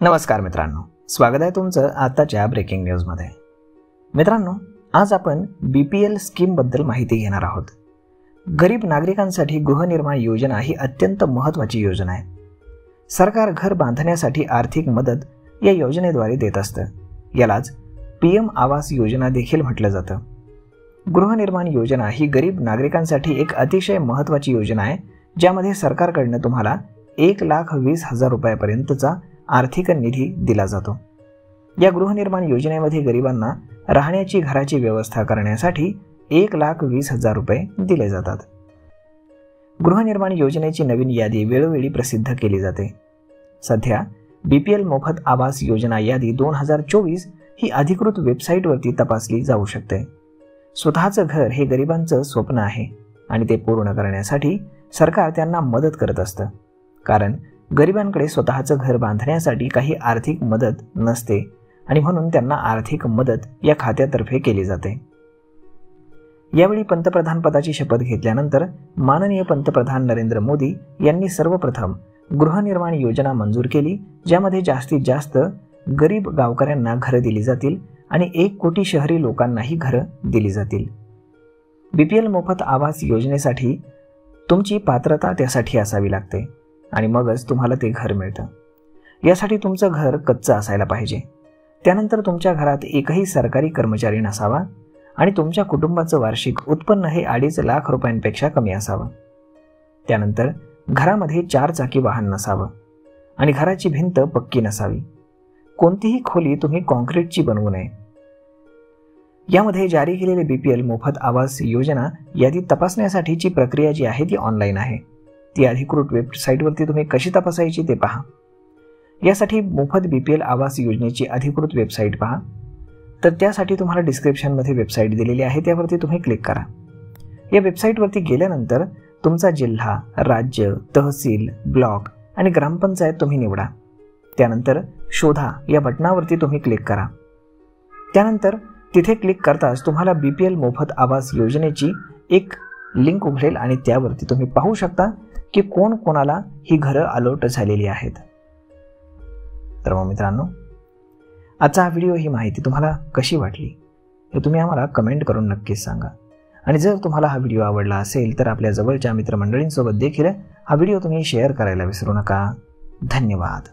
नमस्कार मित्रांनो, स्वागत आहे तुमचं आताच्या ब्रेकिंग न्यूजमध्ये। मित्रांनो, आज आपण BPL स्कीम बद्दल माहिती घेणार आहोत। गरीब नागरिकांसाठी गृहनिर्माण योजना ही अत्यंत महत्त्वाची योजना आहे। सरकार घर बांधण्यासाठी आर्थिक मदत या योजनेद्वारे देत असतं। यालाच PM आवास योजना देखील म्हटलं जातं। गृहनिर्माण योजना ही गरीब नागरिकांसाठी एक अतिशय महत्त्वाची योजना आहे, ज्यामध्ये सरकारकडून तुम्हाला 1,20,000 रुपयापर्यंतचा आर्थिक निधी दिला जातो। या गृहनिर्माण योजनेमध्ये गरिबांना राहण्याची घराची व्यवस्था करण्यासाठी 1,20,000 रुपये दिले जातात। गृहनिर्माण योजनेची नवीन यादी वेळोवेळी प्रसिद्ध केली जाते। सध्या BPL मोफत आवास योजना यादी 2024 ही अधिकृत वेबसाईटवरती तपासली जाऊ शकते। स्वतःचं घर हे गरिबांचं स्वप्न आहे आणि ते पूर्ण करण्यासाठी सरकार त्यांना मदत करत असतं, कारण गरिबांकडे स्वतःचं घर बांधण्यासाठी काही आर्थिक मदत नसते आणि म्हणून त्यांना आर्थिक मदत या खात्यातर्फे केली जाते। यावेळी पंतप्रधान पदाची शपथ घेतल्यानंतर माननीय पंतप्रधान नरेंद्र मोदी यांनी सर्वप्रथम गृहनिर्माण योजना मंजूर केली, ज्यामध्ये जास्तीत जास्त गरीब गावकऱ्यांना घरं दिली जातील आणि 1 कोटी शहरी लोकांनाही घरं दिली जातील। BPL मोफत आवास योजनेसाठी तुमची पात्रता त्यासाठी असावी लागते आणि मगच तुम्हाला ते घर मिळतं। यासाठी तुमचं घर कच्चं असायला पाहिजे। त्यानंतर तुमच्या घरात एकही सरकारी कर्मचारी नसावा आणि तुमच्या कुटुंबाचं वार्षिक उत्पन्न हे 2.5 लाख रुपयांपेक्षा कमी असावं। त्यानंतर घरामध्ये 4 चाकी वाहन नसावं आणि घराची भिंत पक्की नसावी। कोणतीही खोली तुम्ही कॉन्क्रीटची बनवू नये। यामध्ये जारी केलेले BPL मोफत आवास योजना यादी तपासण्यासाठीची प्रक्रिया जी आहे ती ऑनलाईन आहे। ती अधिकृत वेबसाईटवरती तुम्ही कशी तपासायची ते पहा। यासाठी मोफत BPL आवास योजनेची अधिकृत वेबसाईट पहा, तर त्यासाठी तुम्हाला डिस्क्रिप्शनमध्ये वेबसाईट दिलेली आहे, त्यावरती तुम्ही क्लिक करा। या वेबसाईटवरती गेल्यानंतर तुमचा जिल्हा, राज्य, तहसील, ब्लॉक आणि ग्रामपंचायत तुम्ही निवडा। त्यानंतर शोधा या बटनावरती तुम्ही क्लिक करा। त्यानंतर तिथे क्लिक करताच तुम्हाला BPL मोफत आवास योजनेची एक लिंक उघडेल आणि त्यावरती तुम्ही पाहू शकता की कोणाला ही घरं अलॉट झालेली आहेत। तर मग मित्रांनो, आजचा हा व्हिडिओ, ही माहिती तुम्हाला कशी वाटली हे तुम्ही आम्हाला कमेंट करून नक्कीच सांगा। आणि जर तुम्हाला हा व्हिडिओ आवडला असेल तर आपल्या जवळच्या मित्रमंडळींसोबत देखील हा व्हिडिओ तुम्ही शेअर करायला विसरू नका। धन्यवाद।